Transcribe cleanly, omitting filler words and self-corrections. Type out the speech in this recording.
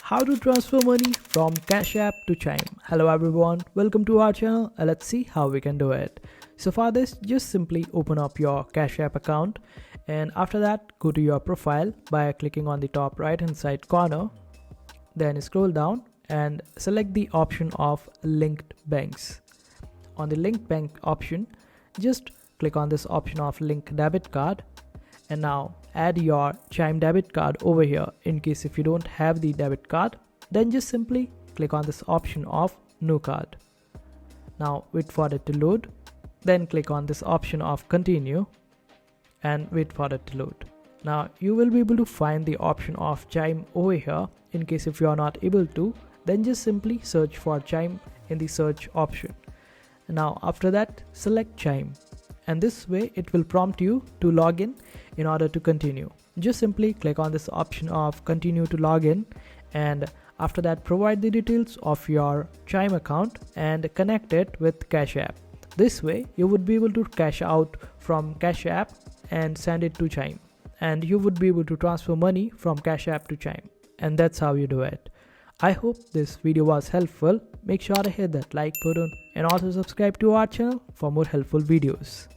How to transfer money from Cash App to Chime. Hello everyone, welcome to our channel and let's see how we can do it. So for this, just simply open up your Cash App account and after that go to your profile by clicking on the top right hand side corner. Then scroll down and select the option of linked banks. On the linked bank option, just click on this option of link debit card and now add your Chime debit card over here. In case if you don't have the debit card, then just simply click on this option of new card. Now wait for it to load, then click on this option of continue and wait for it to load. Now you will be able to find the option of Chime over here. In case if you are not able to, then just simply search for Chime in the search option. Now after that, select Chime. And this way it will prompt you to log in order to continue. Just simply click on this option of continue to log in and after that provide the details of your Chime account and connect it with Cash App. This way you would be able to cash out from Cash App and send it to Chime, and you would be able to transfer money from Cash App to Chime, and that's how you do it. I hope this video was helpful. Make sure to hit that like button and also subscribe to our channel for more helpful videos.